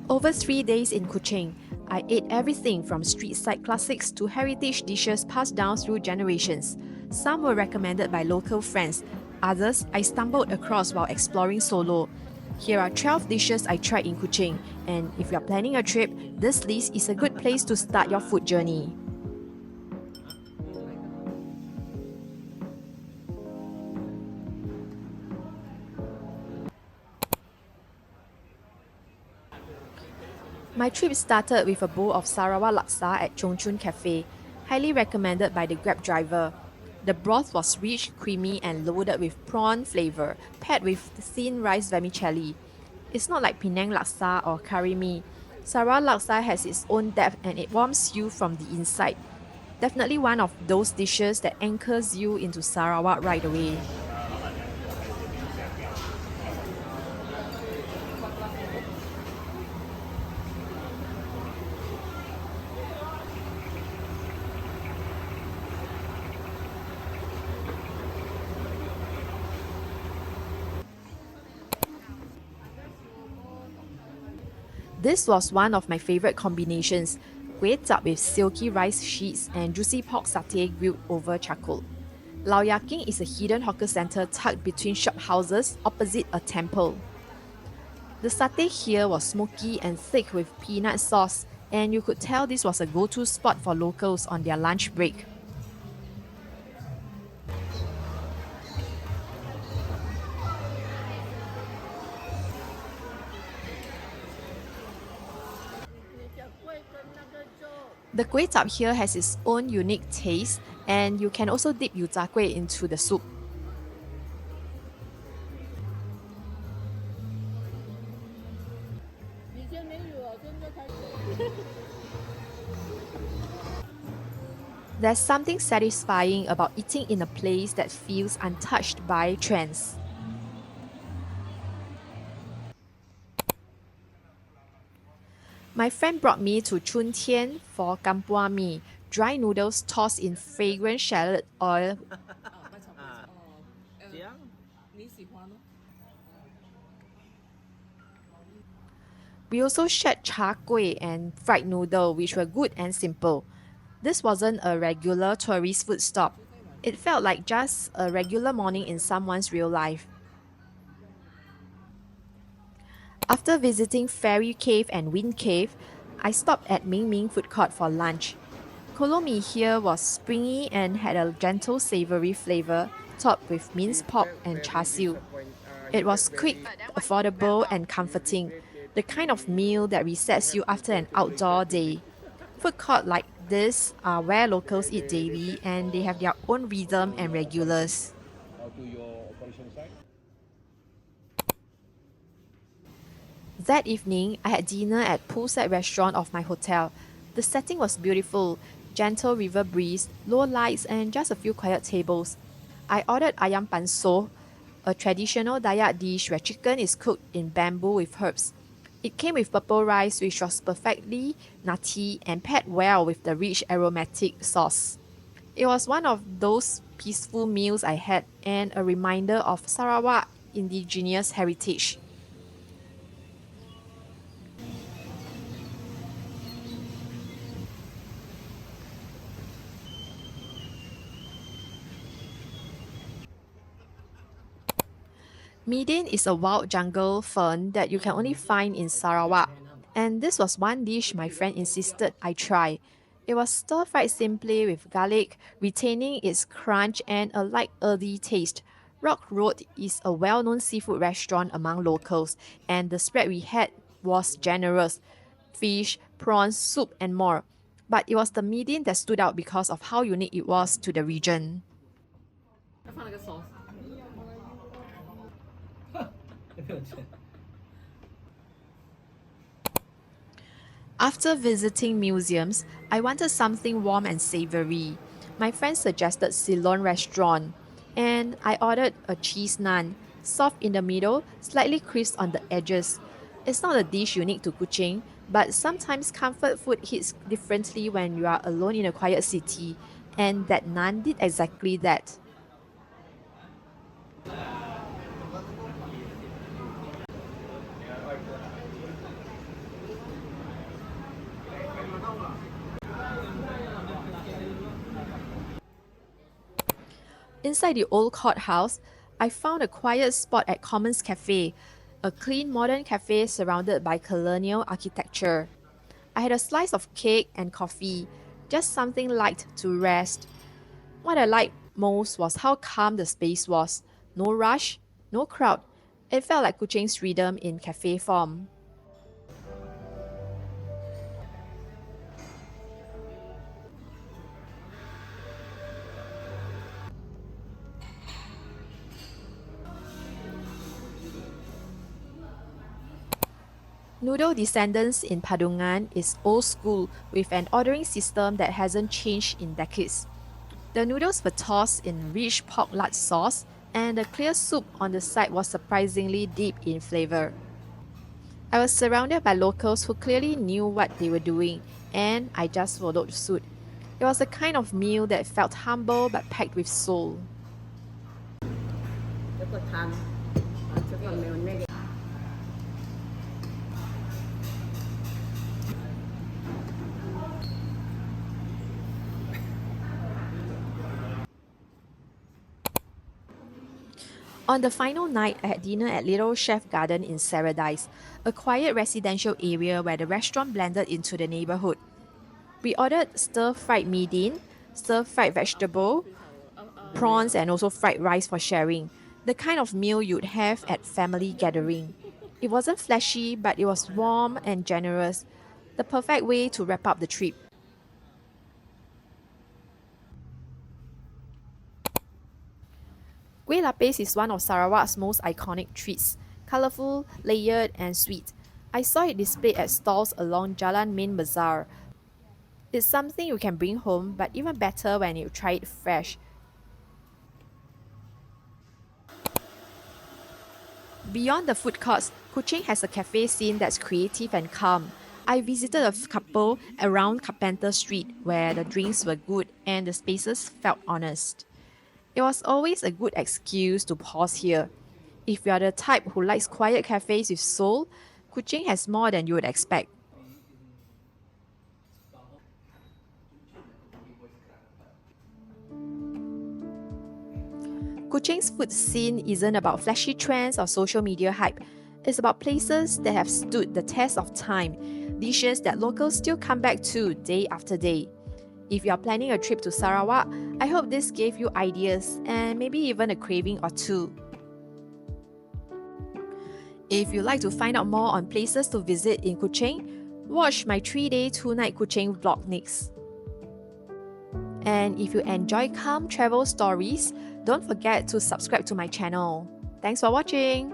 Over 3 days in Kuching, I ate everything from street side classics to heritage dishes passed down through generations. Some were recommended by local friends, others I stumbled across while exploring solo. Here are 12 dishes I tried in Kuching, and if you're planning a trip, this list is a good place to start your food journey. My trip started with a bowl of Sarawa Laksa at Choon Café, highly recommended by the Grab driver. The broth was rich, creamy, and loaded with prawn flavor, paired with thin rice vermicelli. It's not like Penang Laksa or Curry Mee. Sarawak Laksa has its own depth and it warms you from the inside. Definitely one of those dishes that anchors you into Sarawak right away. This was one of my favorite combinations, kueh chap with silky rice sheets and juicy pork satay grilled over charcoal. Laaking is a hidden hawker center tucked between shop houses opposite a temple. The satay here was smoky and thick with peanut sauce, and you could tell this was a go-to spot for locals on their lunch break. The kueh chap here has its own unique taste, and you can also dip yu zha kueh into the soup. There's something satisfying about eating in a place that feels untouched by trends. My friend brought me to Choon for Kampua mee, dry noodles tossed in fragrant shallot oil. We also shared char kuih and fried noodle, which were good and simple. This wasn't a regular tourist food stop. It felt like just a regular morning in someone's real life. After visiting Fairy Cave and Wind Cave, I stopped at Ming Ming Food Court for lunch. Kolo Mee here was springy and had a gentle savory flavor, topped with minced pork and char siu. It was quick, affordable, and comforting, the kind of meal that resets you after an outdoor day. Food court like this are where locals eat daily and they have their own rhythm and regulars. That evening, I had dinner at poolside restaurant of my hotel. The setting was beautiful, gentle river breeze, low lights, and just a few quiet tables. I ordered Ayam Pansuh, a traditional Dayak dish where chicken is cooked in bamboo with herbs. It came with purple rice, which was perfectly nutty and paired well with the rich aromatic sauce. It was one of those peaceful meals I had and a reminder of Sarawak indigenous heritage. Midin is a wild jungle fern that you can only find in Sarawak. And this was one dish my friend insisted I try. It was stir fried simply with garlic, retaining its crunch and a light earthy taste. Rock Road is a well known seafood restaurant among locals, and the spread we had was generous fish, prawns, soup, and more. But it was the Midin that stood out because of how unique it was to the region. After visiting museums, I wanted something warm and savory. My friend suggested Salon Restaurant, and I ordered a cheese naan, soft in the middle, slightly crisp on the edges. It's not a dish unique to Kuching, but sometimes comfort food hits differently when you are alone in a quiet city, and that naan did exactly that. Inside the old courthouse, I found a quiet spot at Commons Café, a clean modern cafe surrounded by colonial architecture. I had a slice of cake and coffee, just something light to rest. What I liked most was how calm the space was. No rush, no crowd. It felt like Kuching's rhythm in cafe form. Noodle Descendants in Padungan is old school with an ordering system that hasn't changed in decades. The noodles were tossed in rich pork lard sauce, and the clear soup on the side was surprisingly deep in flavor. I was surrounded by locals who clearly knew what they were doing, and I just followed suit. It was a kind of meal that felt humble but packed with soul. On the final night, I had dinner at Little Chef Garden in Saradise, a quiet residential area where the restaurant blended into the neighborhood. We ordered stir-fried Midin, stir-fried vegetable, prawns and also fried rice for sharing, the kind of meal you'd have at family gathering. It wasn't flashy, but it was warm and generous, the perfect way to wrap up the trip. Kuih Lapis is one of Sarawak's most iconic treats, colourful, layered and sweet. I saw it displayed at stalls along Jalan main Bazaar. It's something you can bring home, but even better when you try it fresh. Beyond the food courts, Kuching has a cafe scene that's creative and calm. I visited a couple around Carpenter Street where the drinks were good and the spaces felt honest. It was always a good excuse to pause here. If you are the type who likes quiet cafes with soul, Kuching has more than you would expect. Kuching's food scene isn't about flashy trends or social media hype. It's about places that have stood the test of time, dishes that locals still come back to day after day. If you are planning a trip to Sarawak, I hope this gave you ideas and maybe even a craving or two. If you'd like to find out more on places to visit in Kuching, watch my 3-day 2-night Kuching vlog next. And if you enjoy calm travel stories, don't forget to subscribe to my channel. Thanks for watching!